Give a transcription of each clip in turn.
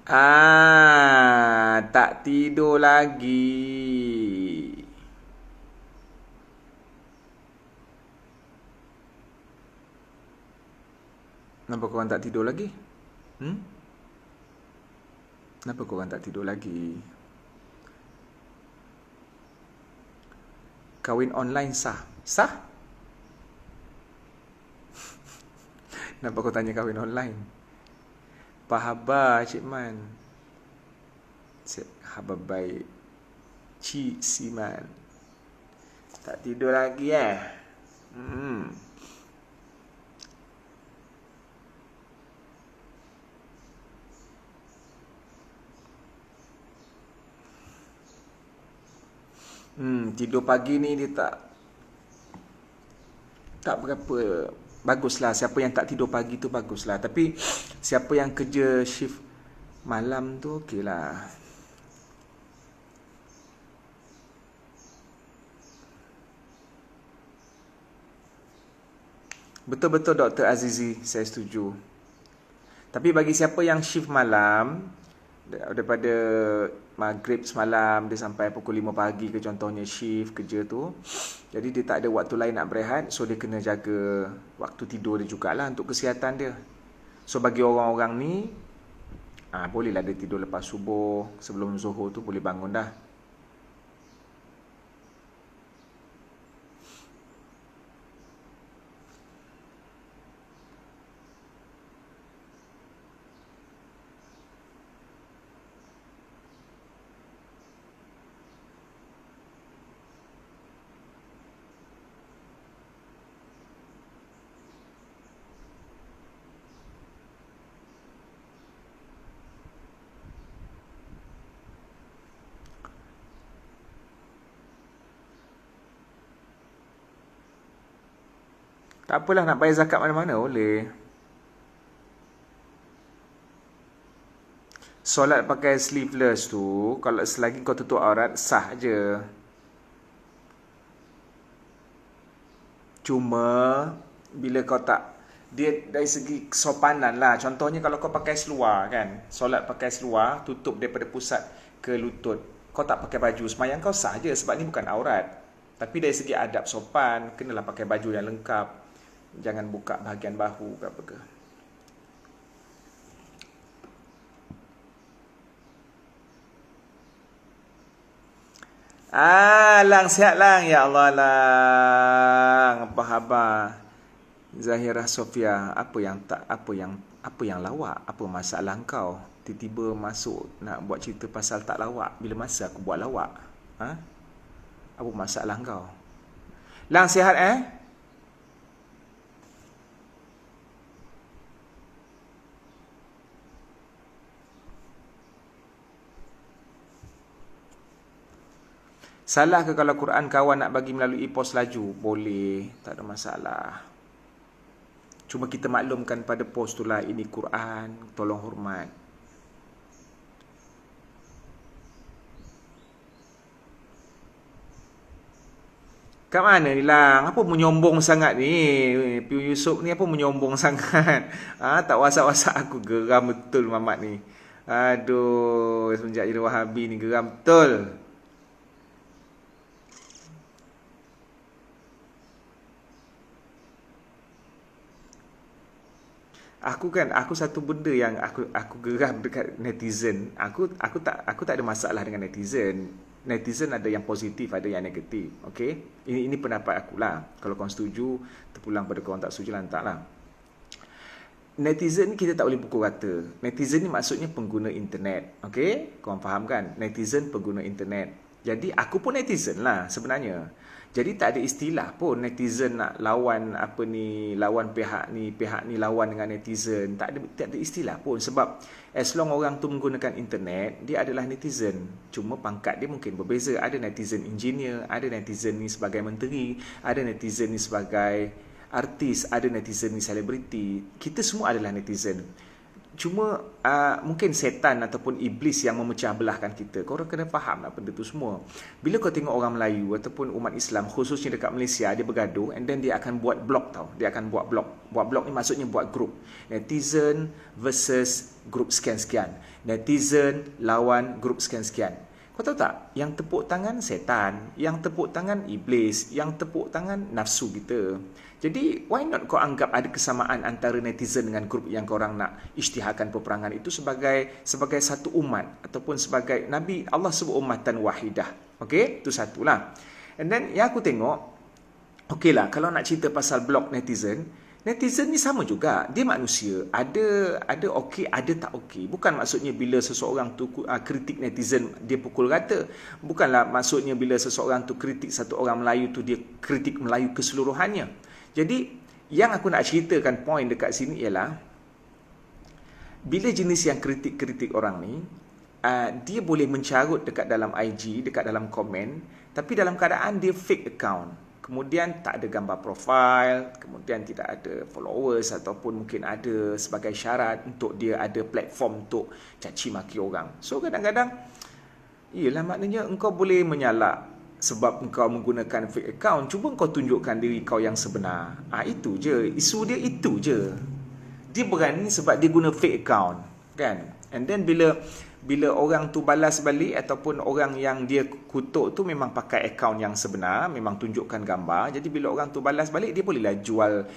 Tak tidur lagi. Kenapa korang tak tidur lagi? Hmm? Kenapa korang tak tidur lagi? Kahwin online sah? Sah? Kenapa kau tanya kahwin online? Apa khabar Cik Man? Khabar baik. Cik Siman. Tak tidur lagi Hmm. Tidur pagi ni dia tak berapa baguslah. Siapa yang tak tidur pagi tu baguslah. Tapi siapa yang kerja shift malam tu okey lah. Betul-betul Dr. Azizi, saya setuju. Tapi bagi siapa yang shift malam, daripada maghrib semalam dia sampai pukul 5 pagi ke contohnya shift kerja tu, jadi dia tak ada waktu lain nak berehat, so dia kena jaga waktu tidur dia jugalah untuk kesihatan dia. So bagi orang-orang ni, bolehlah dia tidur lepas subuh, sebelum zuhur tu boleh bangun dah. Tak apalah, nak bayar zakat mana-mana boleh. Solat pakai sleeveless tu, kalau selagi kau tutup aurat, sah je. Cuma bila kau tak, dia dari segi kesopanan lah. Contohnya kalau kau pakai seluar kan, solat pakai seluar, tutup daripada pusat ke lutut, kau tak pakai baju, semayang kau sah je sebab ni bukan aurat. Tapi dari segi adab sopan, kenalah pakai baju yang lengkap. Jangan buka bahagian bahu ke apa ke. Lang, sihat lang. Ya Allah lang. Apa khabar? Zahirah Sofia, apa yang lawak? Apa masalah kau? Tiba-tiba masuk nak buat cerita pasal tak lawak. Bila masa aku buat lawak? Ha? Apa masalah kau? Lang, sihat Salah ke kalau Quran kawan nak bagi melalui pos laju? Boleh, tak ada masalah. Cuma kita maklumkan pada pos tu lah, ini Quran, tolong hormat. Kat mana ni lang? Apa menyombong sangat ni? Piu Yusof ni apa menyombong sangat? Tak wasak-wasak aku, geram betul Mamat ni. Aduh, semenjak jadi Wahabi ni geram betul. Aku satu benda yang aku geram dekat netizen. Aku tak ada masalah dengan netizen. Netizen ada yang positif, ada yang negatif. Okey? Ini pendapat aku lah. Kalau kau setuju, terpulang pada kau tak setuju, lantaklah. Netizen ni kita tak boleh pukul rata. Netizen ni maksudnya pengguna internet. Okey? Kau faham kan? Netizen pengguna internet. Jadi aku pun netizen lah sebenarnya. Jadi tak ada istilah pun netizen nak lawan apa ni, lawan pihak ni lawan dengan netizen. Tak ada istilah pun sebab as long orang tu menggunakan internet, dia adalah netizen. Cuma pangkat dia mungkin berbeza. Ada netizen engineer, ada netizen ni sebagai menteri, ada netizen ni sebagai artis, ada netizen ni selebriti. Kita semua adalah netizen. Cuma mungkin setan ataupun iblis yang memecah belahkan kita. Korang kena faham lah benda tu semua. Bila kau tengok orang Melayu ataupun umat Islam khususnya dekat Malaysia, dia bergaduh and then dia akan buat blog tau. Dia akan buat blog. Buat blog ni maksudnya buat grup. Netizen versus grup sekian-sekian. Netizen lawan grup sekian-sekian. Kau tahu tak? Yang tepuk tangan setan, yang tepuk tangan iblis, yang tepuk tangan nafsu kita. Jadi, why not kau anggap ada kesamaan antara netizen dengan grup yang korang nak isytiharkan peperangan itu sebagai satu umat ataupun sebagai Nabi Allah sebut ummatan wahidah. Okey, itu satulah. And then yang aku tengok, okeylah kalau nak cerita pasal blog netizen ni sama juga. Dia manusia. Ada okey, ada tak okey. Bukan maksudnya bila seseorang tu kritik netizen, dia pukul rata. Bukanlah maksudnya bila seseorang tu kritik satu orang Melayu tu, dia kritik Melayu keseluruhannya. Jadi, yang aku nak ceritakan point dekat sini ialah, bila jenis yang kritik-kritik orang ni, dia boleh mencarut dekat dalam IG, dekat dalam komen, tapi dalam keadaan dia fake account. Kemudian tak ada gambar profile, kemudian tidak ada followers ataupun mungkin ada sebagai syarat untuk dia ada platform untuk caci maki orang. So kadang-kadang, iyalah maknanya engkau boleh menyalak sebab engkau menggunakan fake account. Cuba engkau tunjukkan diri kau yang sebenar. Itu je. Isu dia itu je. Dia berani sebab dia guna fake account. Kan? And then bila orang tu balas balik ataupun orang yang dia kutuk tu memang pakai account yang sebenar, memang tunjukkan gambar. Jadi bila orang tu balas balik, dia bolehlah jual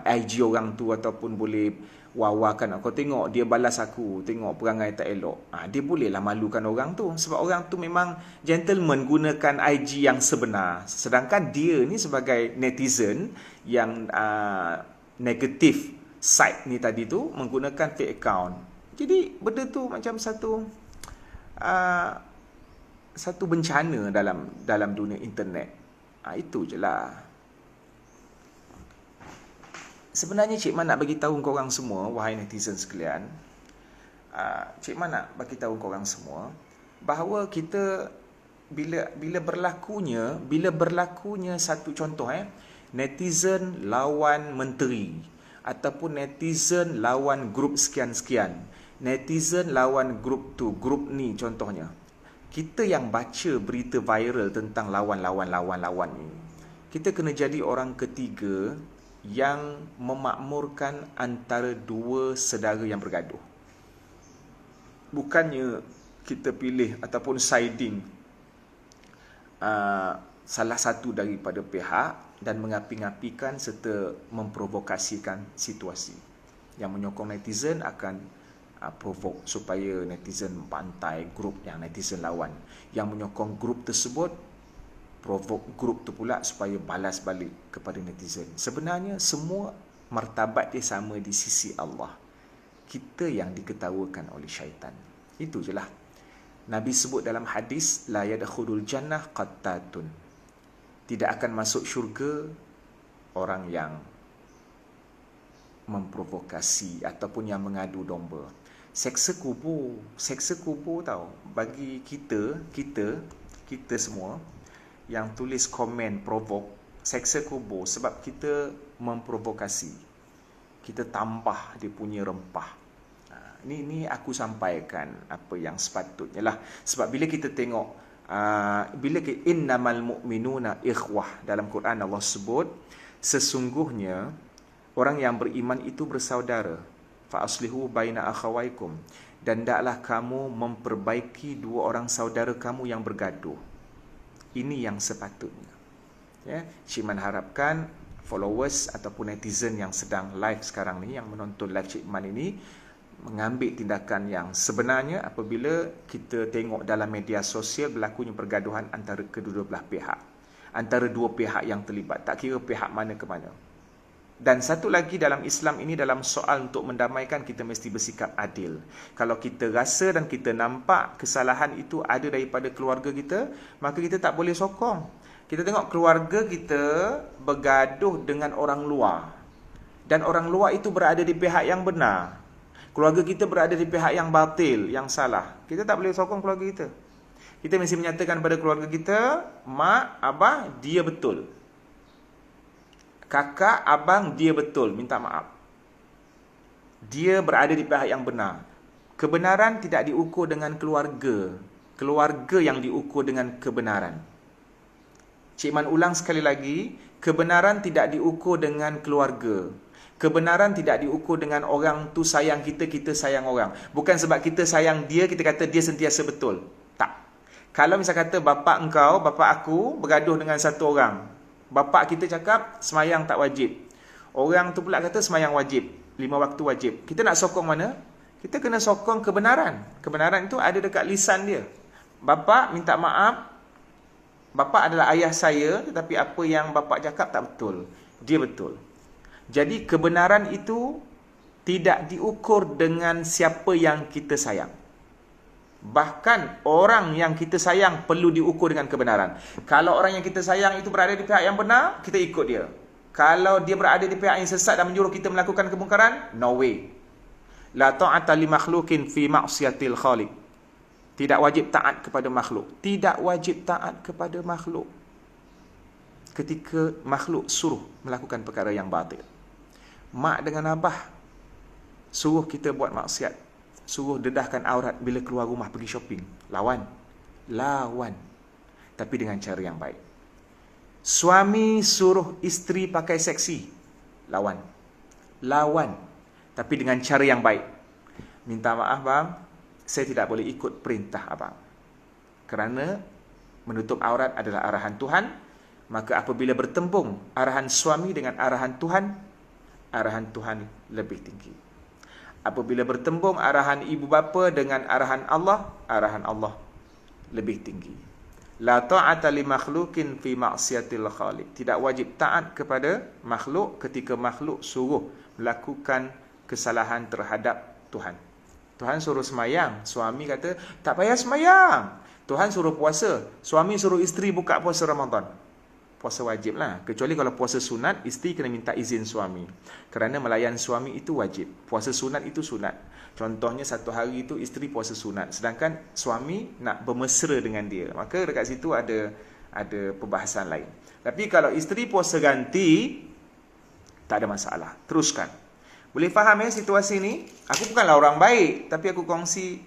IG orang tu ataupun boleh wawakan. Kau tengok dia balas aku, tengok perangai tak elok. Dia bolehlah malukan orang tu sebab orang tu memang gentleman gunakan IG yang sebenar. Sedangkan dia ni sebagai netizen yang negatif side ni tadi tu menggunakan fake account. Jadi benda tu macam satu bencana dalam dunia internet. Itu je lah. Sebenarnya Cik Man nak bagi tahu korang semua, wahai netizen sekalian, Cik Man nak bagi tahu korang semua bahawa kita bila berlakunya satu contoh, netizen lawan menteri ataupun netizen lawan grup sekian-sekian, netizen lawan grup tu, grup ni contohnya. Kita yang baca berita viral tentang lawan ni, kita kena jadi orang ketiga yang memakmurkan antara dua saudara yang bergaduh. Bukannya kita pilih ataupun siding salah satu daripada pihak dan mengapi-ngapikan serta memprovokasikan situasi. Yang menyokong netizen akan provoke supaya netizen bantai grup yang netizen lawan. Yang menyokong grup tersebut provoke grup tu pula supaya balas balik kepada netizen. Sebenarnya semua martabat dia sama di sisi Allah. Kita yang diketawakan oleh syaitan. Itu je lah. Nabi sebut dalam hadis, la yadkhulul jannah qattatun. Tidak akan masuk syurga orang yang memprovokasi ataupun yang mengadu domba. Seksa kubur tau. Bagi kita semua yang tulis komen provoke, seksa kubur sebab kita memprovokasi. Kita tambah dia punya rempah. Ini aku sampaikan apa yang sepatutnya lah. Sebab bila kita tengok innamal mu'minuna ikhwah, dalam Quran Allah sebut sesungguhnya orang yang beriman itu bersaudara. Fa aslihu baina akhawaikum, dan hendaklah kamu memperbaiki dua orang saudara kamu yang bergaduh. Ini yang sepatutnya. Cik Man harapkan followers ataupun netizen yang sedang live sekarang ni, yang menonton live Cik Man ini, mengambil tindakan yang sebenarnya apabila kita tengok dalam media sosial berlakunya pergaduhan antara kedua belah pihak, antara dua pihak yang terlibat, tak kira pihak mana ke mana. Dan satu lagi, dalam Islam ini, dalam soal untuk mendamaikan, kita mesti bersikap adil. Kalau kita rasa dan kita nampak kesalahan itu ada daripada keluarga kita, maka kita tak boleh sokong. Kita tengok keluarga kita bergaduh dengan orang luar, dan orang luar itu berada di pihak yang benar. Keluarga kita berada di pihak yang batil, yang salah. Kita tak boleh sokong keluarga kita. Kita mesti menyatakan pada keluarga kita, mak, abah, dia betul. Kakak, abang, dia betul, minta maaf. Dia berada di pihak yang benar. Kebenaran tidak diukur dengan keluarga. Keluarga yang diukur dengan kebenaran. Cik Man ulang sekali lagi, kebenaran tidak diukur dengan keluarga. Kebenaran tidak diukur dengan orang tu sayang kita, kita sayang orang. Bukan sebab kita sayang dia, kita kata dia sentiasa betul. Tak. Kalau misal kata bapa engkau, bapa aku bergaduh dengan satu orang. Bapa kita cakap semayang tak wajib. Orang tu pula kata semayang wajib. 5 waktu wajib. Kita nak sokong mana? Kita kena sokong kebenaran. Kebenaran itu ada dekat lisan dia. Bapa minta maaf. Bapa adalah ayah saya, tetapi apa yang bapa cakap tak betul. Dia betul. Jadi kebenaran itu tidak diukur dengan siapa yang kita sayang. Bahkan orang yang kita sayang perlu diukur dengan kebenaran. Kalau orang yang kita sayang itu berada di pihak yang benar, kita ikut dia. Kalau dia berada di pihak yang sesat dan menyuruh kita melakukan kemungkaran, no way. La ta'ata li makhluqin fi ma'siyatil khaliq. Tidak wajib taat kepada makhluk. Tidak wajib taat kepada makhluk ketika makhluk suruh melakukan perkara yang batil. Mak dengan abah suruh kita buat maksiat, suruh dedahkan aurat bila keluar rumah pergi shopping. Lawan. Tapi dengan cara yang baik. Suami suruh isteri pakai seksi. Lawan. Tapi dengan cara yang baik. Minta maaf bang, saya tidak boleh ikut perintah abang. Kerana menutup aurat adalah arahan Tuhan. Maka apabila bertembung arahan suami dengan arahan Tuhan lebih tinggi. Apabila bertembung arahan ibu bapa dengan arahan Allah lebih tinggi. La ta'ata li makhluqin fi ma'siyatil khaliq. Tidak wajib taat kepada makhluk ketika makhluk suruh melakukan kesalahan terhadap Tuhan. Tuhan suruh semayang, suami kata tak payah semayang. Tuhan suruh puasa, suami suruh isteri buka puasa Ramadan. Puasa wajib lah. Kecuali kalau puasa sunat, isteri kena minta izin suami. Kerana melayan suami itu wajib. Puasa sunat itu sunat. Contohnya satu hari itu isteri puasa sunat. Sedangkan suami nak bermesra dengan dia. Maka dekat situ ada perbahasan lain. Tapi kalau isteri puasa ganti, tak ada masalah. Teruskan. Boleh faham situasi ni? Aku bukanlah orang baik. Tapi aku kongsi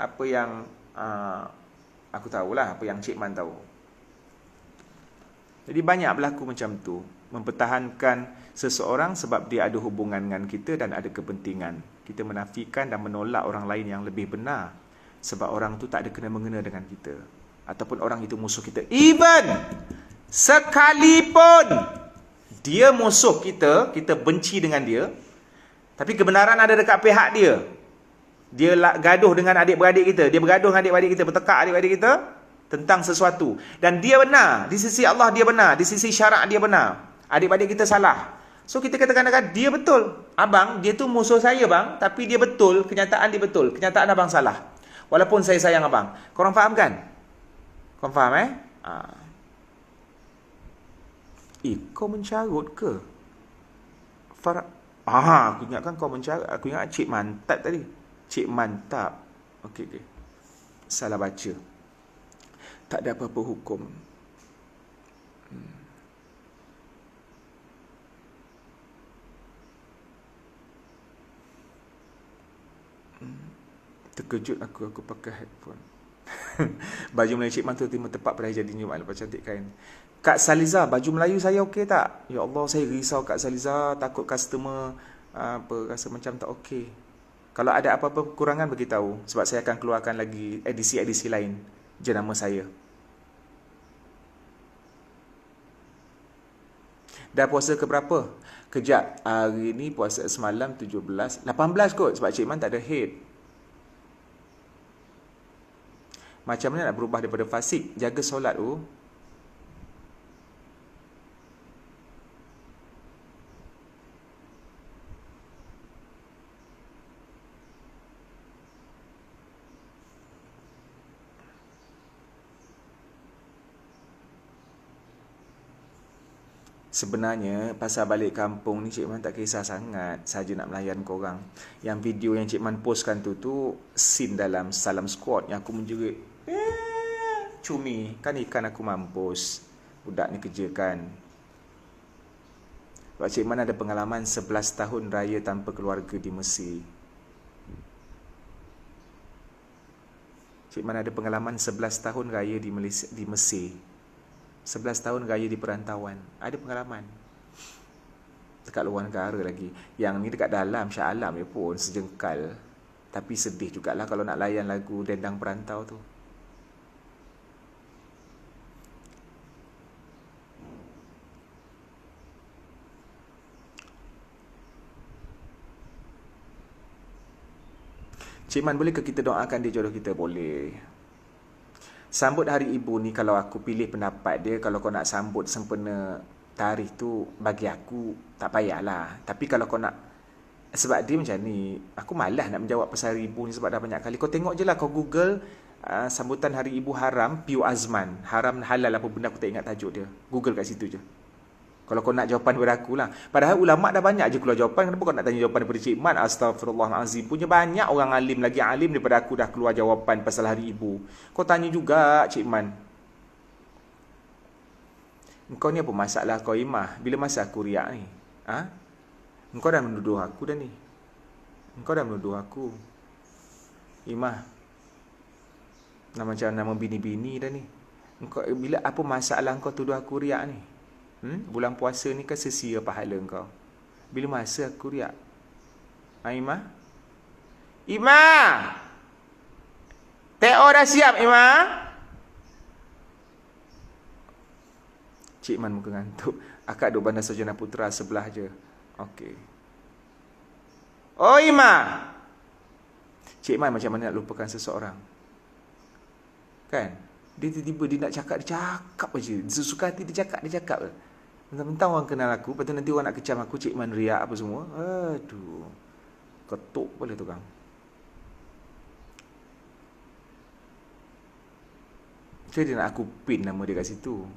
apa yang aku tahulah. Apa yang Cik Man tahu. Jadi banyak berlaku macam tu. Mempertahankan seseorang sebab dia ada hubungan dengan kita dan ada kepentingan. Kita menafikan dan menolak orang lain yang lebih benar. Sebab orang tu tak ada kena-mengena dengan kita. Ataupun orang itu musuh kita. Even sekalipun dia musuh kita, kita benci dengan dia. Tapi kebenaran ada dekat pihak dia. Dia gaduh dengan adik-beradik kita. Dia bergaduh dengan adik-beradik kita. Bertekak adik-beradik kita tentang sesuatu. Dan dia benar. Di sisi Allah dia benar. Di sisi syarak dia benar. Adik-adik kita salah. So kita katakan dia betul. Abang, dia tu musuh saya bang. Tapi dia betul. Kenyataan dia betul. Kenyataan abang salah. Walaupun saya sayang abang. Korang faham kan? Korang faham kau mencarut ke? Aku ingatkan kau mencarut. Aku ingat Cik Mantap tadi. Cik Mantap. Okey. Salah baca. Tak ada apa-apa hukum. Terkejut aku pakai headphone. Baju Melayu Cik Man tu terima tepat pada jadi Jumaat. Lepas cantik kain. Kak Saliza, baju Melayu saya okey tak? Ya Allah, saya risau Kak Saliza. Takut customer rasa macam tak okey. Kalau ada apa-apa kekurangan beritahu. Sebab saya akan keluarkan lagi edisi-edisi lain jenama saya. Dah puasa ke berapa? Kejap. Hari ni puasa semalam 17, 18 kot. Sebab Cik Man tak ada head. Macam mana nak berubah daripada fasik? Jaga solat tu. Sebenarnya pasal balik kampung ni Cik Man tak kisah sangat. Saja nak melayan korang. Yang video yang Cik Man postkan tu scene dalam Salam Squad yang aku menjerit. Cumi. Kan ikan aku mampus. Budak ni kerja kan. Pak Cik Man ada pengalaman 11 tahun raya tanpa keluarga di Mesir. Cik Man ada pengalaman 11 tahun raya di Malaysia, di Mesir. 11 tahun raya di perantauan. Ada pengalaman. Dekat luar negara lagi. Yang ni dekat dalam Shah Alam ni pun sejengkal. Tapi sedih jugalah kalau nak layan lagu Dendang Perantau tu. Cik Man, boleh ke kita doakan dia jodoh kita? Boleh. Sambut Hari Ibu ni, kalau aku pilih pendapat dia, kalau kau nak sambut sempena tarikh tu, bagi aku tak payahlah. Tapi kalau kau nak, sebab dia macam ni, aku malas nak menjawab pasal Hari Ibu ni sebab dah banyak kali. Kau tengok je lah, kau Google sambutan Hari Ibu Haram, Piu Azman. Haram halal apa benda, aku tak ingat tajuk dia. Google kat situ je. Kalau kau nak jawapan daripada aku lah. Padahal ulama' dah banyak je keluar jawapan. Kenapa kau nak tanya jawapan daripada Cik Man? Astaghfirullahalazim. Punya banyak orang alim, lagi alim daripada aku dah keluar jawapan pasal Hari Ibu. Kau tanya juga Cik Man. Engkau ni apa masalah kau, Imah? Bila masa aku riak ni? Ha? Engkau dah menuduh aku dah ni. Engkau dah menuduh aku. Imah. Macam nama bini-bini dah ni. Engkau, bila apa masalah kau tuduh aku riak ni? Bulan puasa ni kan sesia pahala kau. Bila masa aku riak? Imah? Imah! Teo dah siap, Imah? Cik Man muka ngantuk. Akak duduk Bandar Sarjana Putra sebelah je. Okey. Oh, Imah! Cik Man macam mana nak lupakan seseorang? Kan? Dia tiba-tiba dia nak cakap, dia cakap je. Sesuka hati dia cakap je. Mentang-mentang orang kenal aku, lepas tu nanti orang nak kecam aku, Cik Man riak apa semua. Aduh. Ketuk kepala tu kan. Jadi dia nak aku pin nama dia kat situ.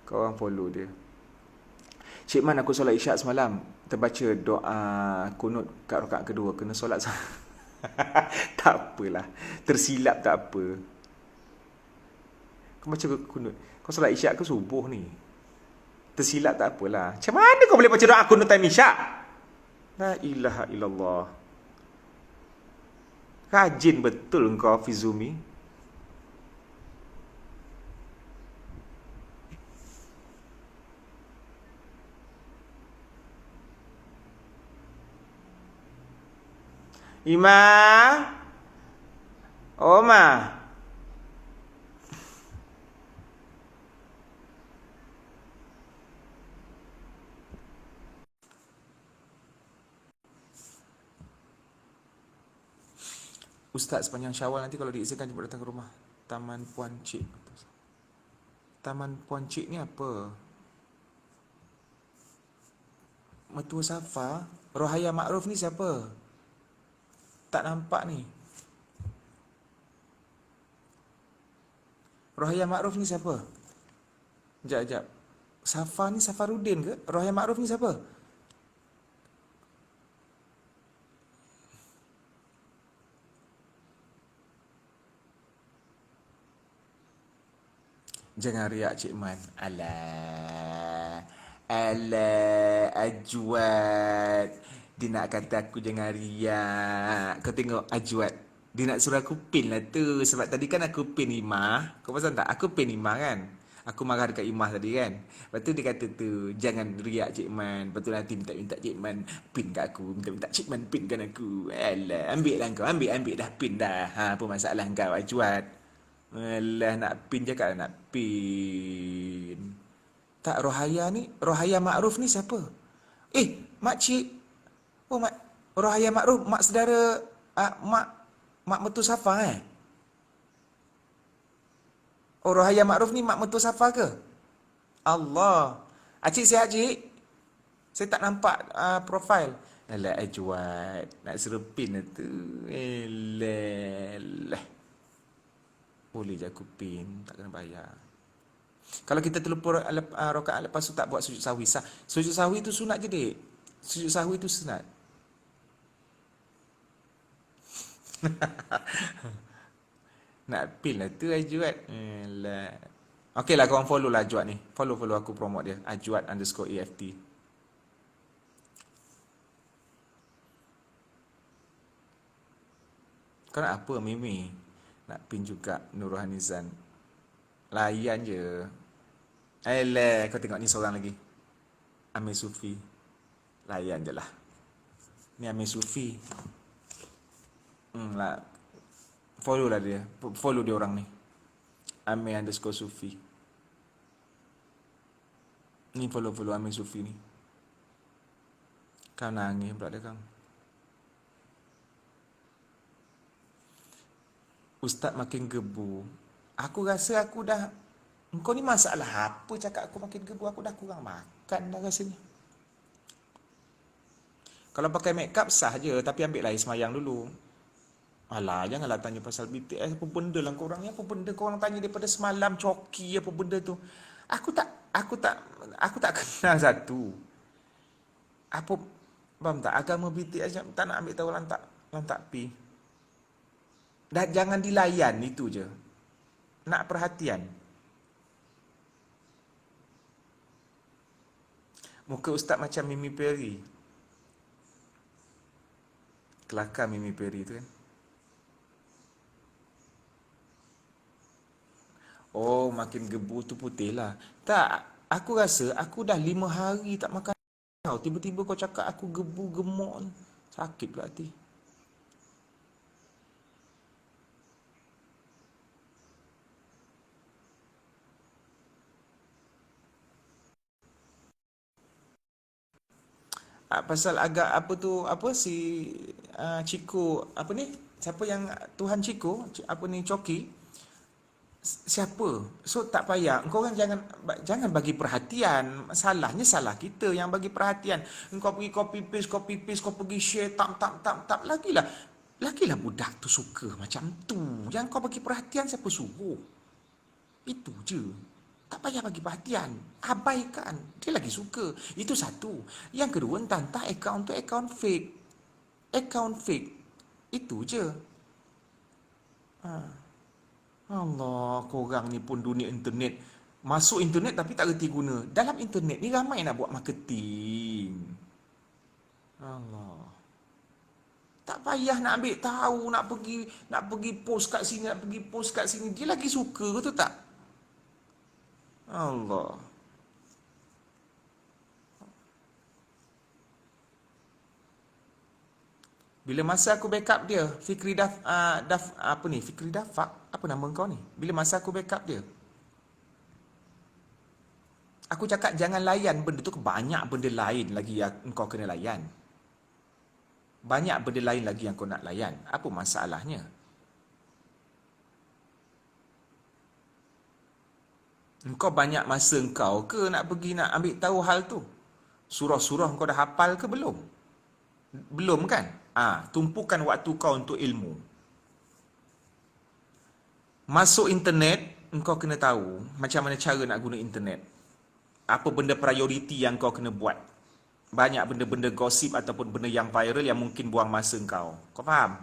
Kau orang follow dia. Cik Man, aku solat isyak semalam, terbaca doa kunut kat rakaat kedua. Kena solat tak apalah. Tersilap tak apa. Kau baca kunut. Kau solat isyak ke subuh ni? Tersilap tak apalah. Macam mana kau boleh baca doa kunut time isyak? La ilaha illallah. Rajin betul kau, Fizumi. Ima. Oma. Ustaz sepanjang Syawal nanti kalau diizinkan jemput datang ke rumah. Taman Puan Cik. Taman Puan Cik ni apa? Mertua Safa? Rohaya Ma'ruf ni siapa? Tak nampak ni. Rohaya Ma'ruf ni siapa? Sekejap. Safa ni Safarudin ke? Rohaya Ma'ruf ni siapa? Jangan riak, Cik Man. Alah, Ajwat. Dia nak kata aku jangan riak. Kau tengok Ajwat. Dia nak suruh aku pin lah tu. Sebab tadi kan aku pin Imah. Kau pasal tak? Aku pin Imah kan? Aku marah dekat Imah tadi kan? Lepas tu dia kata tu, jangan riak, Cik Man. Lepas tu nanti minta Cik Man pin kat aku. Minta Cik Man pin kan aku. Alah, ambil lah kau. Ambil dah pin dah. Apa masalah kau, Ajwat? Alah, nak pin je kan, nak pin. Tak, Rohaya Ma'ruf ni siapa? Makcik. Oh, Rohaya Ma'ruf, mak saudara, mak mertua Safa Oh, Rohaya Ma'ruf ni mak mertua Safa ke? Allah. Cik sihat, Cik? Saya tak nampak profil. Alah, Ajwat. Nak suruh pin lah tu. Alah. Boleh je aku pin, tak kena bayar. Kalau kita terlupa rakaat lepas tu tak buat sujud sahwi sah. Sujud sahwi tu sunat je, Dek. Sujud sahwi tu sunat. Nak pin lah tu, Ajwat. Alah. Okey lah, korang follow lah Ajuat ni. Follow aku promote dia. Ajuat_AFT. Kau nak apa, Mimi? Nak pin juga Nurul Hanizan. Layan je. Kau tengok ni seorang lagi. Amir Sufi. Layan je lah. Ni Amir Sufi. Lah. Follow lah dia. Follow dia orang ni. Amir_Sufi. Ni follow Amir Sufi ni. Kau nangis pula dia kang. Ustaz makin gebu. Aku rasa aku dah... Engkau ni masalah apa cakap aku makin gebu? Aku dah kurang makan dah rasanya. Kalau pakai make up sah je, tapi ambil lah air semayang dulu. Alah, janganlah tanya pasal BTS. Apa benda lah korang ni? Apa benda korang tanya daripada semalam coki apa benda tu? Aku tak kenal satu. Apa, faham tak? Agama BTS tak nak ambil tahu lantak pi. Dan jangan dilayan, itu je. Nak perhatian. Muka ustaz macam Mimi Perry. Kelakar Mimi Perry tu kan. Oh, makin gebu tu putih lah. Tak, aku rasa aku dah 5 hari tak makan kau. Tiba-tiba kau cakap aku gebu gemuk. Sakit pula hati. Pasal agak apa tu, apa si Ciko, apa ni? Siapa yang Tuhan Ciko, apa ni Coki? Siapa? So tak payah. Engkau orang jangan bagi perhatian. Salahnya salah kita yang bagi perhatian. Engkau pergi copy paste, kau pergi share tap. Lagilah budak tu suka macam tu. Yang kau bagi perhatian siapa suruh? Itu je. Tak payah bagi perhatian. Abaikan. Dia lagi suka. Itu satu. Yang kedua, entah akaun tu akaun fake. Akaun fake. Itu je. Allah, korang ni pun dunia internet. Masuk internet tapi tak reti guna. Dalam internet ni ramai nak buat marketing. Allah. Tak payah nak ambil tahu, nak pergi post kat sini, nak pergi post kat sini. Dia lagi suka, betul tak? Allah. Bila masa aku backup dia, Fikri apa ni? Fikri Dafak, apa nama kau ni? Bila masa aku backup dia, aku cakap jangan layan benda tu, banyak benda lain lagi yang kau kena layan. Banyak benda lain lagi yang kau nak layan. Apa masalahnya? Engkau banyak masa engkau ke nak pergi nak ambil tahu hal tu? Surah-surah kau dah hafal ke belum? Belum kan? Tumpukan waktu kau untuk ilmu. Masuk internet, engkau kena tahu macam mana cara nak guna internet. Apa benda prioriti yang kau kena buat. Banyak benda-benda gosip ataupun benda yang viral yang mungkin buang masa engkau. Kau faham?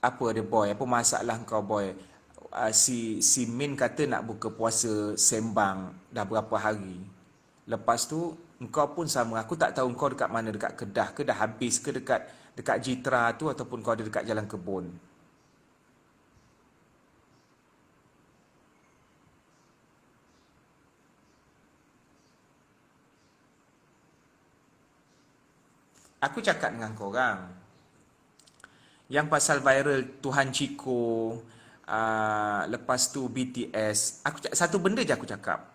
Apa dia boy? Apa masalah kau boy? Si Min kata nak buka puasa sembang dah berapa hari. Lepas tu engkau pun sama. Aku tak tahu engkau dekat mana, dekat Kedah ke dah habis ke dekat Jitra tu ataupun kau ada dekat Jalan Kebun. Aku cakap dengan korang. Yang pasal viral Tuhan Ciko, lepas tu BTS, satu benda je aku cakap.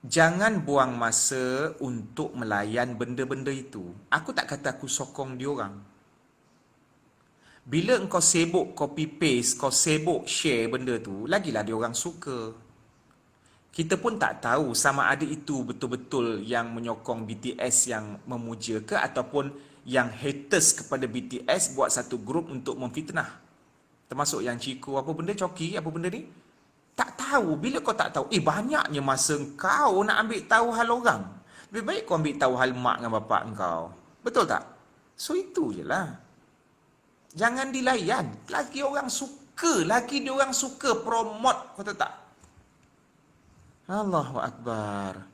Jangan buang masa untuk melayan benda-benda itu. Aku tak kata aku sokong diorang. Bila engkau sibuk copy paste, kau sibuk share benda tu, lagilah diorang suka. Kita pun tak tahu sama ada itu betul-betul yang menyokong BTS yang memuja ke ataupun yang haters kepada BTS buat satu grup untuk memfitnah. Termasuk yang Ciko, apa benda Coki, apa benda ni? Tak tahu. Bila kau tak tahu, banyaknya masa kau nak ambil tahu hal orang. Lebih baik kau ambil tahu hal mak dengan bapak kau. Betul tak? So itu je lah. Jangan dilayan. Lagi orang suka. Lagi dia orang suka promote. Kau tahu tak? Allahu Akbar.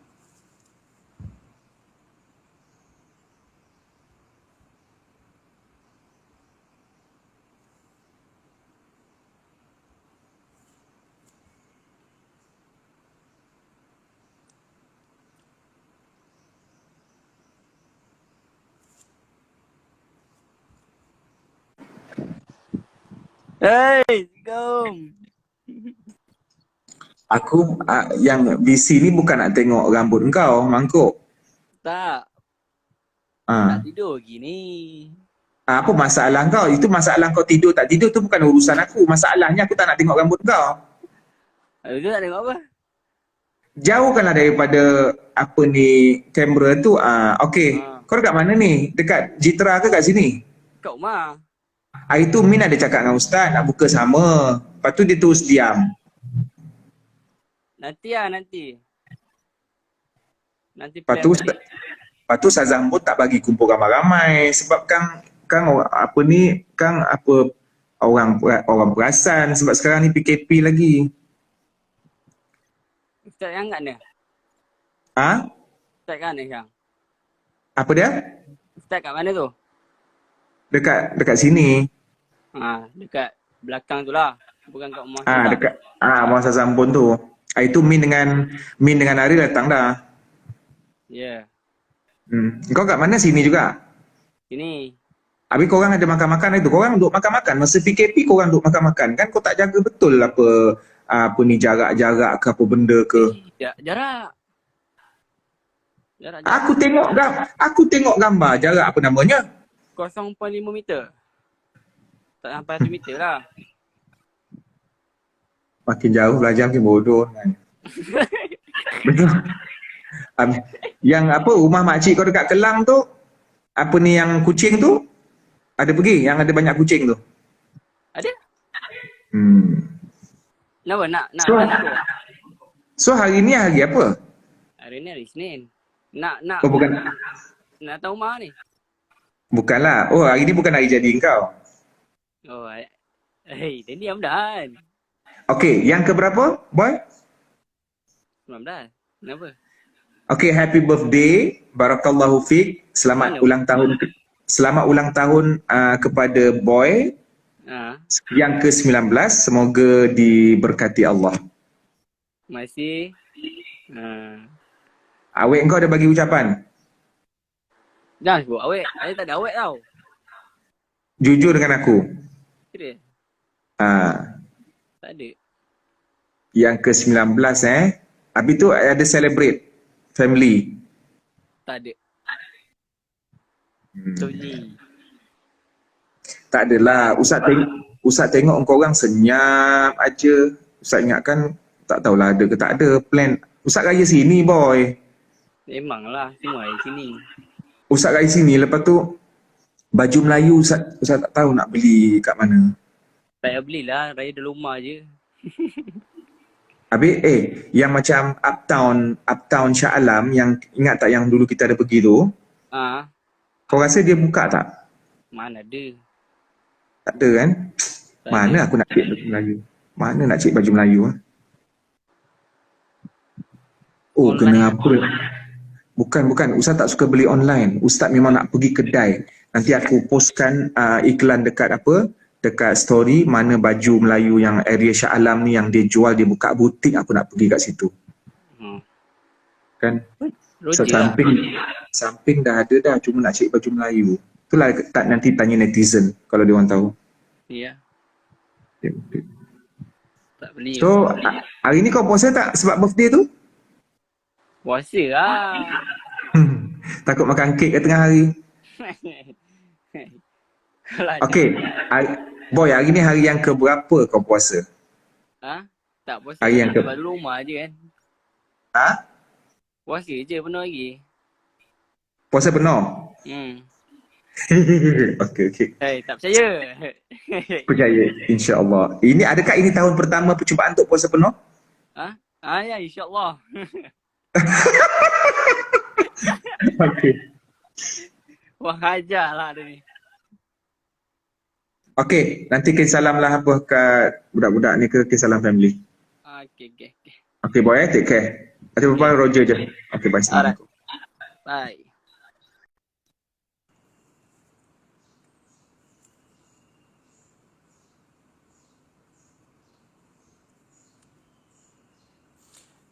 Assalamualaikum. Aku yang BC ni bukan nak tengok rambut kau, mangkuk. Tak Ah. tidur gini. Apa masalah kau? Itu masalah kau tidur tak tidur tu bukan urusan aku. Masalahnya aku tak nak tengok rambut kau. Aku tak tengok apa. Jauhkanlah daripada apa ni kamera tu. Okey. Kau dekat mana ni? Dekat Jitra ke kat sini? Kat rumah. Hari tu Min ada cakap dengan Ustaz nak buka sama. Lepas tu dia terus diam. Nanti lah, nanti. Nanti Lepas tu Ustazah pun tak bagi kumpul ramai-ramai sebab kan apa ni kan apa orang perasan sebab sekarang ni PKP lagi. Ustaz yang kat ni? Ha? Ustaz kat ni sekarang? Apa dia? Ustaz kat mana tu? Dekat sini. Dekat belakang tu lah. Bukan kat rumah. Dekat Muassasah Zambon tu. Itu Min dengan Ari datang dah. Ya. Kau kat mana sini juga? Sini. Habis korang ada makan-makan itu. Korang duduk makan-makan. Masa PKP korang duduk makan-makan. Kan kau tak jaga betul apa ni jarak-jarak ke apa benda ke. Jarak. Aku tengok gambar jarak apa namanya? 0.5 meter. Tak sampai 1 meter lah. Makin jauh belajar makin bodoh. Betul. Yang apa rumah makcik kau dekat Kelang tu, apa ni yang kucing tu? Ada pergi yang ada banyak kucing tu? Ada? Kenapa? Nak So hari ni hari apa? Hari ni hari Isnin. Nak bukan. Nak datang rumah ni. Bukanlah. Oh, hari ni bukan hari jadi kau. Oh, dia diam dah kan. Okey, yang keberapa, boy? 19. Kenapa? Okey, happy birthday. Barakallahu fiik. Selamat ulang tahun. Selamat ulang tahun kepada boy. Yang ke-19. Semoga diberkati Allah. Masih. Awek kau ada bagi ucapan? Jangan sebut awek. Saya tak ada awek tau. Jujur dengan aku. Serius? Tak ada. Yang ke-19 Habis tu ada celebrate family. Tak ada. Tony. Tak adalah. Ustaz tengok korang senyap aja. Ustaz ingatkan tak tahulah ada ke tak ada plan. Ustaz raya sini boy. Memanglah semua di sini. Ustaz raya sini lepas tu baju Melayu Ustaz tak tahu nak beli kat mana. Tak payah belilah, raya dalam rumah je. Habis yang macam uptown Shah Alam yang ingat tak yang dulu kita ada pergi tu? Kau rasa dia buka tak? Mana ada. Tak ada kan? Tak Mana ada. aku nak cek baju Melayu? Mana nak cek baju Melayu? Oh, Online. kena apa? Bukan. Ustaz tak suka beli online. Ustaz memang nak pergi kedai. Nanti aku postkan iklan dekat dekat story mana baju Melayu yang area Shah Alam ni yang dia jual, dia buka butik, aku nak pergi kat situ. Kan? So, samping dah ada dah, cuma nak cek baju Melayu. Itulah tak nanti tanya netizen kalau dia orang tahu. Ya. Tak beli. So, hari ni kau puasa tak sebab birthday tu? Puasa lah. Takut makan kek ke tengah hari? Okey, boy, hari ni hari yang keberapa kau puasa? Tak puasa. Hari yang Baru rumah je kan. Puasa je penuh lagi. Puasa penuh? Okey. Tak percaya. Percaya, insya-Allah. Adakah ini tahun pertama percubaan untuk puasa penuh? Ya, insya-Allah. Okey. Wah, hajar lah dia ni. Okey, nanti kisah salam lah apa kat budak-budak ni ke kisah salam family. Okay, okay, okay. Okey boy, take care. Nanti berbual Okay. Roger je. Okey, bye. Alright. Assalamualaikum. Bye.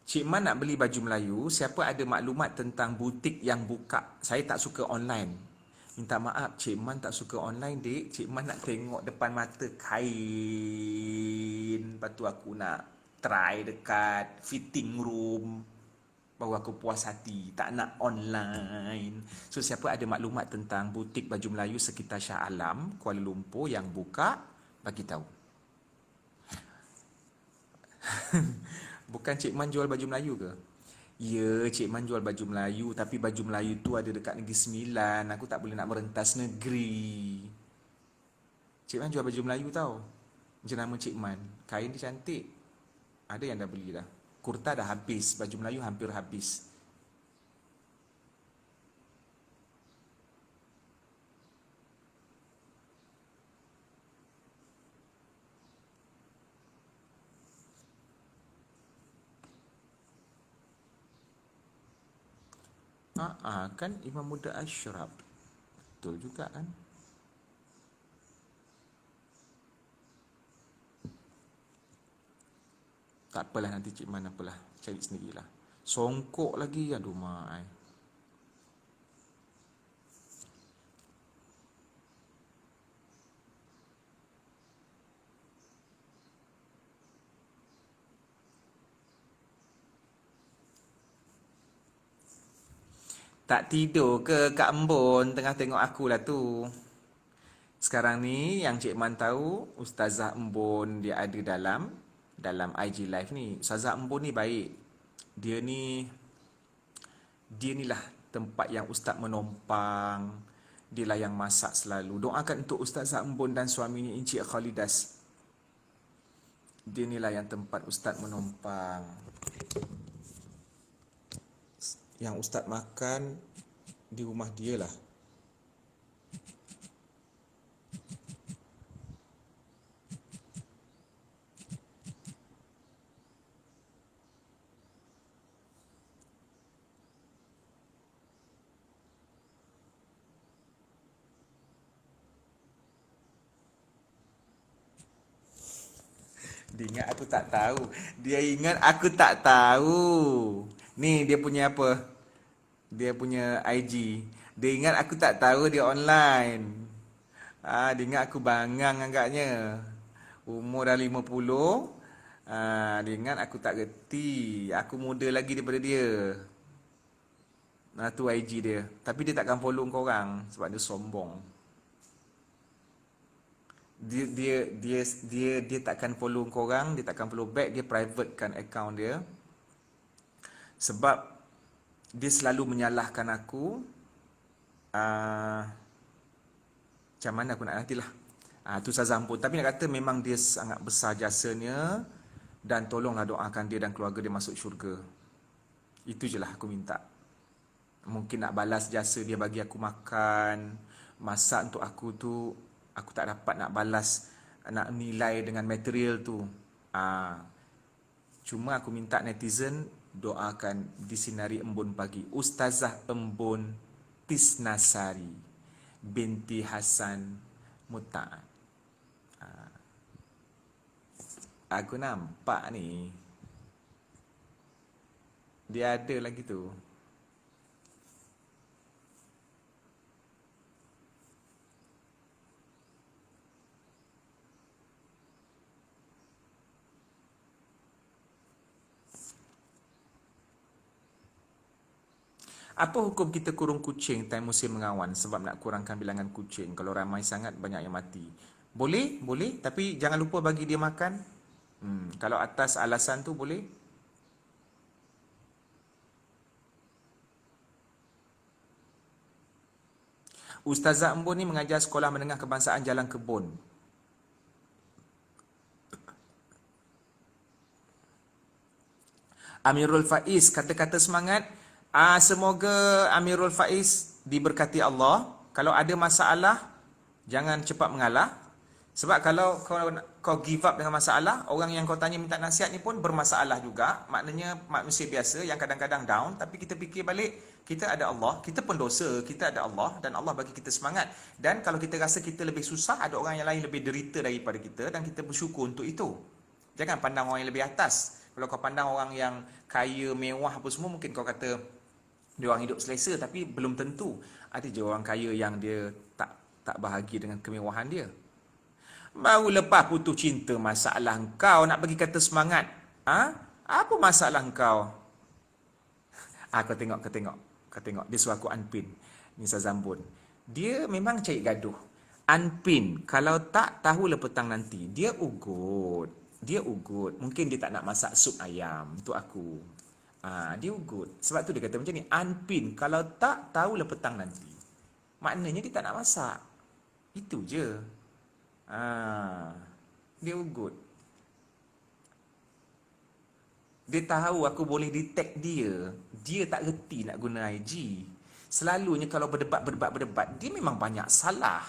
Cik Man nak beli baju Melayu, siapa ada maklumat tentang butik yang buka? Saya tak suka online. Minta maaf, Cik Man tak suka online, dik. Cik Man nak tengok depan mata kain. Lepas tu aku nak try dekat fitting room. Baru aku puas hati. Tak nak online. So, siapa ada maklumat tentang butik baju Melayu sekitar Shah Alam, Kuala Lumpur yang buka, bagi tahu. Bukan Cik Man jual baju Melayu ke? Ya, Cik Man jual baju Melayu. Tapi baju Melayu tu ada dekat Negeri Sembilan. Aku tak boleh nak merentas negeri. Cik Man jual baju Melayu tau. Macam nama Cik Man. Kain dia cantik. Ada yang dah beli dah. Kurta dah habis. Baju Melayu hampir habis. Kan Imam Muda Ashraf. Betul juga kan? Tak apalah, nanti Cik Man apalah. Cari sendirilah. Songkok lagi. Aduh mak. Tak tidur ke Kak Embun? Tengah tengok akulah tu. Sekarang ni yang Cik Man tahu, Ustazah Embun dia ada dalam IG live ni. Ustazah Embun ni baik. Dia ni lah tempat yang Ustaz menompang. Dia lah yang masak selalu. Doakan untuk Ustazah Embun dan suaminya Encik Khalidas. Dia ni lah yang tempat Ustaz menompang. Yang Ustaz makan di rumah dia lah. Dia ingat aku tak tahu. Dia ingat aku tak tahu. Ni dia punya apa? Dia punya IG. Dia ingat aku tak tahu dia online. Dia ingat aku bangang agaknya. Umur dah 50. Dia ingat aku tak reti. Aku muda lagi daripada dia. Tu IG dia. Tapi dia takkan follow korang sebab dia sombong. Dia takkan follow korang, dia takkan follow back, dia privatekan account dia. Sebab dia selalu menyalahkan aku. Macam mana aku nak nantilah. Tu Ustazah Ampun. Tapi nak kata memang dia sangat besar jasanya. Dan tolonglah doakan dia dan keluarga dia masuk syurga. Itu je lah aku minta. Mungkin nak balas jasa dia bagi aku makan, masak untuk aku tu. Aku tak dapat nak balas, nak nilai dengan material tu. Cuma aku minta netizen doakan Disinari Embun Pagi. Ustazah Embun Tisnasari binti Hasan Muta'at. Aku nampak ni. Dia ada lagi tu. Apa hukum kita kurung kucing time musim mengawan sebab nak kurangkan bilangan kucing? Kalau ramai sangat banyak yang mati. Boleh, boleh. Tapi jangan lupa bagi dia makan. Kalau atas alasan tu boleh. Ustazah Embun ni mengajar sekolah menengah kebangsaan Jalan Kebun. Amirul Faiz, kata-kata semangat. Semoga Amirul Faiz diberkati Allah Kalau ada masalah, jangan cepat mengalah. Sebab kalau kau give up dengan masalah, orang yang kau tanya minta nasihat ni pun bermasalah juga. Maknanya manusia biasa yang kadang-kadang down. Tapi kita fikir balik, kita ada Allah, kita pendosa, kita ada Allah dan Allah bagi kita semangat. Dan kalau kita rasa kita lebih susah, ada orang yang lain lebih derita daripada kita dan kita bersyukur untuk itu. Jangan pandang orang yang lebih atas. Kalau kau pandang orang yang kaya, mewah apa semua, mungkin kau kata dia orang hidup selesa, tapi belum tentu. Ada je orang kaya yang dia tak bahagia dengan kemewahan dia. Baru lepas putus cinta, masalah engkau nak bagi kata semangat. Apa masalah engkau? Kau tengok. Dia suruh aku Anpin. Nisa Zambun. Dia memang cari gaduh. Anpin, kalau tak tahulah petang nanti. Dia ugut. Mungkin dia tak nak masak sup ayam untuk aku. Dia ugut. Sebab tu dia kata macam ni. Anpin, kalau tak tahulah petang nanti. Maknanya dia tak nak masak. Itu je. Dia ugut. Dia tahu aku boleh detect dia. Dia tak reti nak guna IG. Selalunya kalau berdebat, dia memang banyak salah.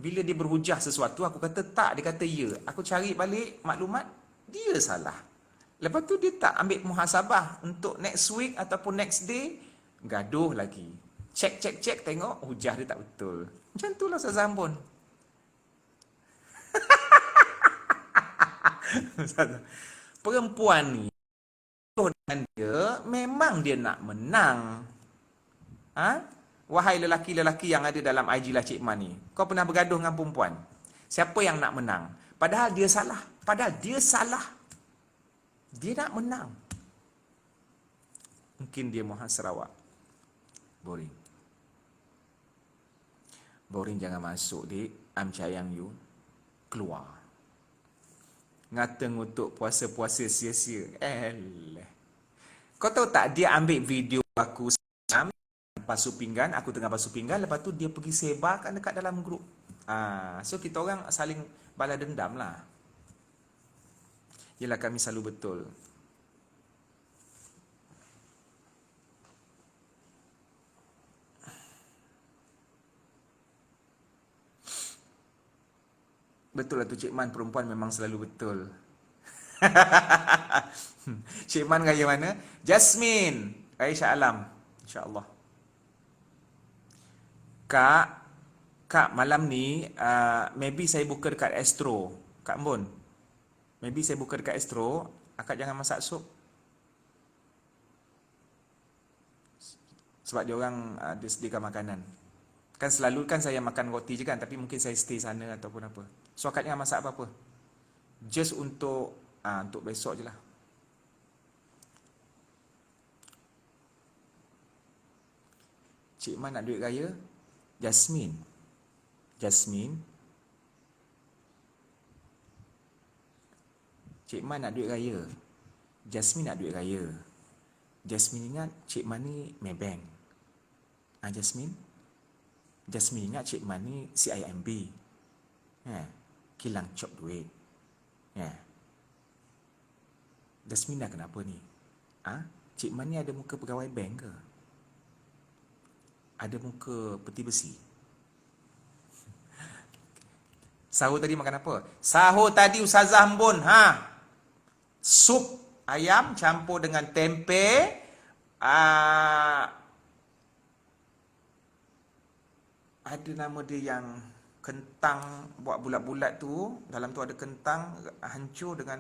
Bila dia berhujah sesuatu, aku kata tak, dia kata ya. Aku cari balik maklumat, dia salah. Lepas tu dia tak ambil muhasabah untuk next week ataupun next day, gaduh lagi. Check, tengok hujah dia tak betul. Macam itulah Ustaz Zambon. Perempuan ni dengan dia memang dia nak menang. Wahai lelaki-lelaki yang ada dalam IG lah Cik Man ni, kau pernah bergaduh dengan perempuan? Siapa yang nak menang? Padahal dia salah. Dia nak menang. Mungkin dia Mohang Sarawak. Boring jangan masuk, dik. I'm sayang you. Keluar. Ngata ngutuk puasa-puasa sia-sia. Kau tahu tak, dia ambil video aku basuh pinggan, aku tengah basuh pinggan, lepas tu dia pergi sebarkan dekat dalam grup. So kita orang saling balas dendam lah. Yelah, kami selalu betul. Betul lah tu Cik Man, perempuan memang selalu betul. Cik Man raya mana? Jasmine, raya Shah Alam, insya-Allah. Kak, malam ni maybe saya buka dekat Astro. Kak Mbon, maybe saya buka dekat Astro. Akak jangan masak sup. Sebab dia orang dia sediakan makanan. Kan selalu kan saya makan roti je kan, tapi mungkin saya stay sana ataupun apa. So akak jangan masak apa-apa. Just untuk besok je lah. Cik Man nak duit raya? Jasmine. Cik Man nak duit raya. Jasmine nak duit raya. Jasmine ingat Cik Man ni Maybank. Jasmine ingat Cik Man ni CIMB. Kilang cop duit. Jasmine dah kenapa ni? Cik Man ni ada muka pegawai bank ke? Ada muka peti besi? Sahur tadi makan apa? Sahur tadi Ustazah Ambon, sup ayam campur dengan tempe, ada nama dia yang kentang buat bulat-bulat tu, dalam tu ada kentang hancur dengan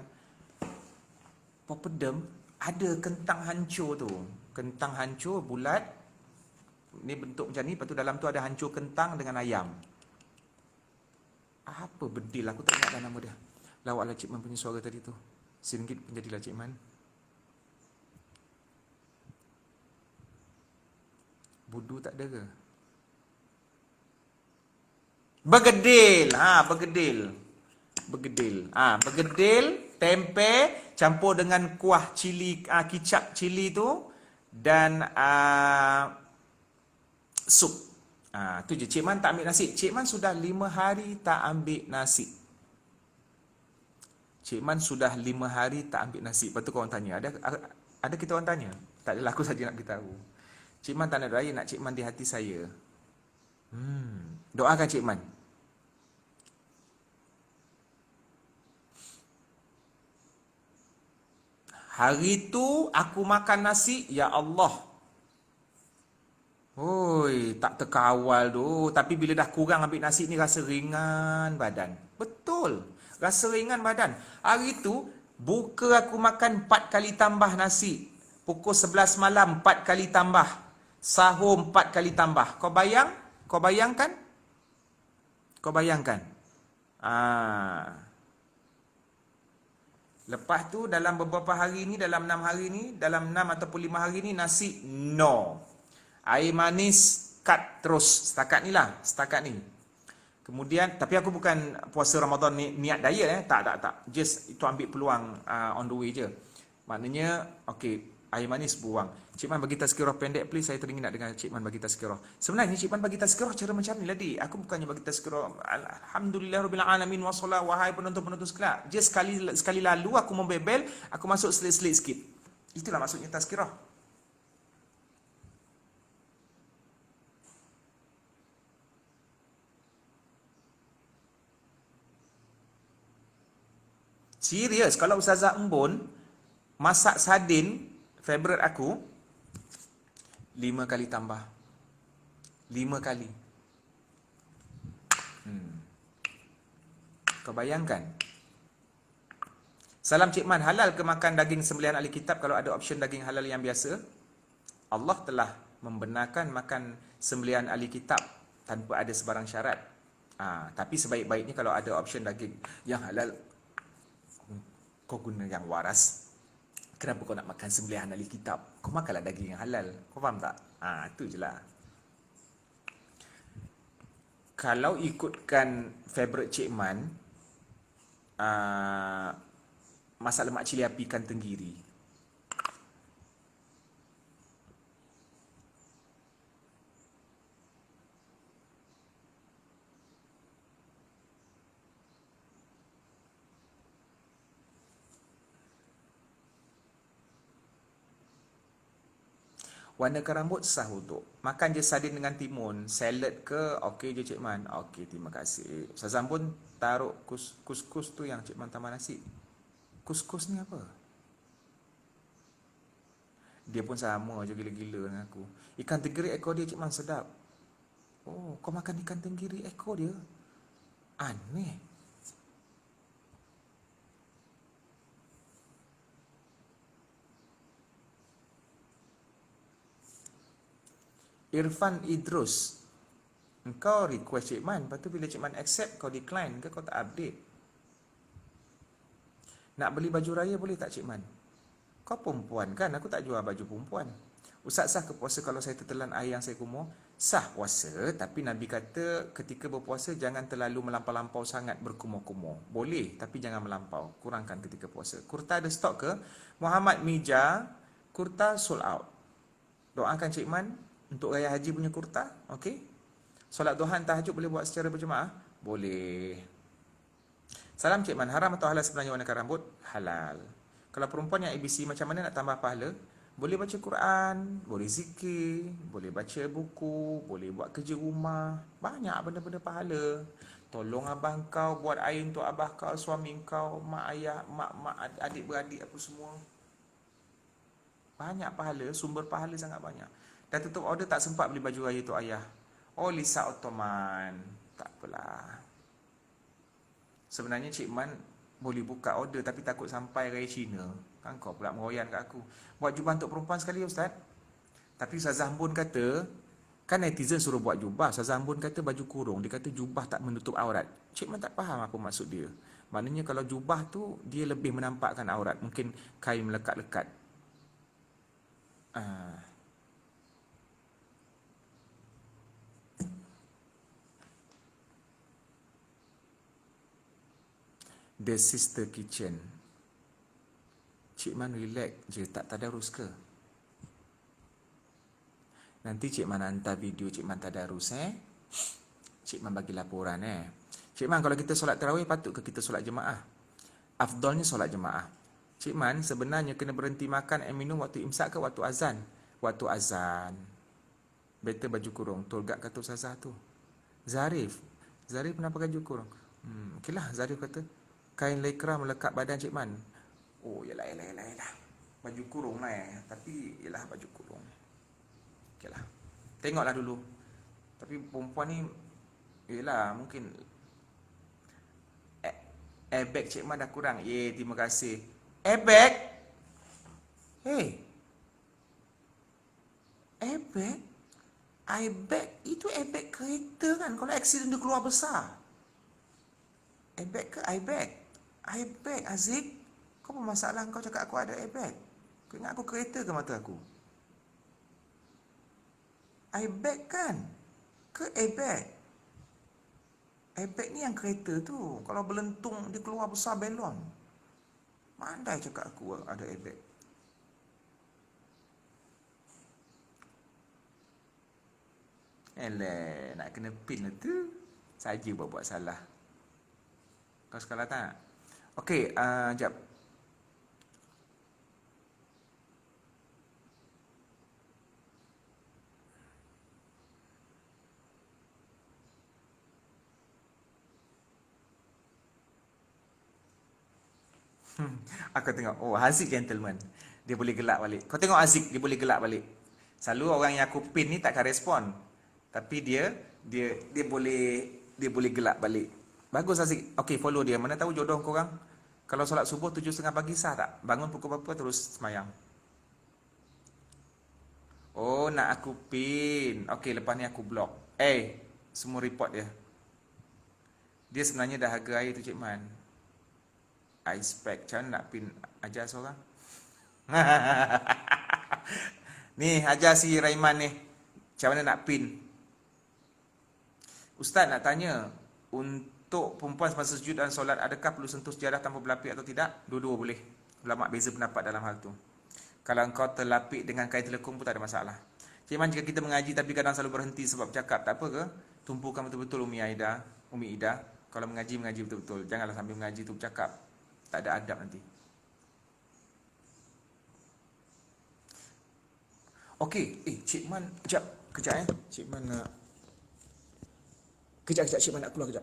popedem. Ada kentang hancur tu, kentang hancur bulat ni bentuk macam ni, lepas tu dalam tu ada hancur kentang dengan ayam. Apa bedil, aku tak ingat dah nama dia. Lawaklah Cik Man punya suara tadi tu. RM1 penjadilah Cik Man. Budu tak ada ke? Bergedil. Bergedil, tempe campur dengan kuah cili, kicap cili tu, dan sup. Tu je. Cik Man tak ambil nasi. Cik Man sudah 5 hari tak ambil nasi. Cik Man sudah 5 hari tak ambil nasi. Lepas tu korang tanya, ada kita orang tanya? Tak adalah, aku saja nak beritahu. Cik Man tak nak raya, nak Cik Man di hati saya. Doakan Cik Man. Hari tu aku makan nasi, ya Allah. Oi, tak terkawal tu. Tapi bila dah kurang ambil nasi ni rasa ringan badan. Betul. Rasa ringan badan. Hari tu buka aku makan 4 kali tambah nasi. Pukul 11 malam 4 kali tambah. Sahur 4 kali tambah. Kau bayang? Kau bayangkan? Kau bayangkan? Ah. Lepas tu dalam beberapa hari ni, dalam 6 hari ni, dalam 6 ataupun 5 hari ni, nasi no. Air manis cut terus. Setakat ni lah. Setakat ni. Kemudian, tapi aku bukan puasa Ramadan ni niat diet Tak. Just itu ambil peluang on the way je. Maknanya, okay, air manis buang. Cik Man bagi tazkirah pendek please. Saya teringin nak dengar Cik Man bagi tazkirah. Sebenarnya Cik Man bagi tazkirah cara macam ni lah dik. Aku bukannya bagi tazkirah Alhamdulillahirrabbilalamin wassalam. Wahai penonton-penonton sekalian. Just sekali lalu aku membebel, aku masuk selit-selit sikit. Itulah maksudnya tazkirah. Serius, kalau Ustazah Embun masak sardin, favourite aku, 5 kali tambah. 5 kali. Kau bayangkan. Salam Cik Man, halal ke makan daging sembelihan ahli kitab kalau ada option daging halal yang biasa? Allah telah membenarkan makan sembelihan ahli kitab tanpa ada sebarang syarat. Tapi sebaik-baiknya kalau ada option daging yang halal, kau guna yang waras. Kenapa kau nak makan sembelihan ahli kitab? Kau makanlah daging yang halal. Kau faham tak? Itu je lah. Kalau ikutkan favourite Cik Man, masak lemak cili api ikan tenggiri. Warnakan rambut sah untuk. Makan je sardin dengan timun. Salad ke? Okey je Cik Man. Okey, terima kasih. Ustazah pun taruh kus-kus tu yang Cik Man tambah nasi. Kus-kus ni apa? Dia pun sama je gila-gila dengan aku. Ikan tenggiri ekor dia Cik Man sedap. Oh, kau makan ikan tenggiri ekor dia? Aneh. Irfan Idrus, engkau request Cik Man, lepas tu bila Cik Man accept, kau decline ke kau tak update? Nak beli baju raya boleh tak Cik Man? Kau perempuan kan, aku tak jual baju perempuan. Ustaz sah ke puasa kalau saya tertelan air yang saya kumur? Sah puasa, tapi Nabi kata ketika berpuasa jangan terlalu melampau-lampau sangat berkumur-kumur. Boleh, tapi jangan melampau. Kurangkan ketika puasa. Kurta ada stok ke? Muhammad Mija, kurta sold out. Doakan Cik Man untuk raya haji punya kurta, okey? Solat duha tahajud boleh buat secara berjemaah? Boleh. Salam Cik Man, haram atau halal sebenarnya warnakan rambut? Halal. Kalau perempuan yang ABC macam mana nak tambah pahala? Boleh baca Quran, boleh zikir, boleh baca buku, boleh buat kerja rumah. Banyak benda-benda pahala. Tolong abang kau, buat air untuk abah kau, suami kau, mak ayah, mak adik-beradik apa semua. Banyak pahala, sumber pahala sangat banyak. Dah tutup order tak sempat beli baju raya untuk ayah. Oh, Lisa Ottoman. Tak apalah. Sebenarnya Cik Man boleh buka order tapi takut sampai raya Cina. Kan kau pula meroyan kat aku. Buat jubah untuk perempuan sekali Ustaz. Tapi Ustazah Ambon kata, kan netizen suruh buat jubah. Ustazah Ambon kata baju kurung. Dia kata jubah tak menutup aurat. Cik Man tak faham apa maksud dia. Maknanya kalau jubah tu, dia lebih menampakkan aurat. Mungkin kain melekat-lekat. The Sister Kitchen. Cik Man relax je, tak tadarus ke? Nanti Cik Man hantar video Cik Man tadarus Cik Man bagi laporan Cik Man, kalau kita solat tarawih patut ke kita solat jemaah? Afdalnya solat jemaah. Cik Man, sebenarnya kena berhenti makan dan minum waktu imsak ke waktu azan? Waktu azan. Better baju kurung. Tolgak kata Ustazah tu. Zarif. Zarif pernah pakai baju kurung. Okeylah, Zarif kata, kain lekra melekat badan Cik Man. Oh, yalah. Baju kurung lah Tapi, yalah baju kurung. Okeylah. Tengoklah dulu. Tapi perempuan ni, yalah mungkin airbag Cik Man dah kurang. Terima kasih. Airbag? Hey, airbag? Airbag? Itu airbag kereta kan. Kalau aksiden dia keluar besar. Airbag ke airbag? Airbag, Aziz. Kau apa masalah kau cakap aku ada airbag? Kau ingat aku kereta ke mata aku? Airbag kan? Ke airbag? Airbag ni yang kereta tu. Kalau belentung, dia keluar besar belon. Mandai cakap aku ada airbag. Eleh, nak kena pin lah tu. Saja buat salah. Kau sekolah tak? Okey, jap. Aku tengok, oh Haziq gentleman. Dia boleh gelak balik. Kau tengok Haziq, dia boleh gelak balik. Selalu orang yang aku pin ni takkan respon. Tapi dia boleh gelak balik. Bagus Haziq. Okey, follow dia. Mana tahu jodoh korang. Kalau solat subuh 7:30 pagi sah tak? Bangun pukul berapa terus semayang. Oh, nak aku pin. Okey, lepas ni aku block. Semua report dia. Dia sebenarnya dah harga air tu Cik Man. Ice pack. Macam mana nak pin? Ajar seorang. Ni, ajar si Raiman ni. Macam mana nak pin? Ustaz nak tanya, untuk perempuan semasa sujud dan solat, adakah perlu sentuh sejadah tanpa berlapik atau tidak? Dua-dua boleh. Ulama beza pendapat dalam hal tu. Kalau engkau terlapik dengan kain telekung pun tak ada masalah. Cik Man, jika kita mengaji tapi kadang selalu berhenti sebab bercakap, tak apa ke? Tumpukan betul-betul Umi Ida. Kalau mengaji betul-betul. Janganlah sambil mengaji tu bercakap. Tak ada adab nanti. Okey, Cik Man, kejap Cik Man nak Kejap, Cik Man nak keluar kejap.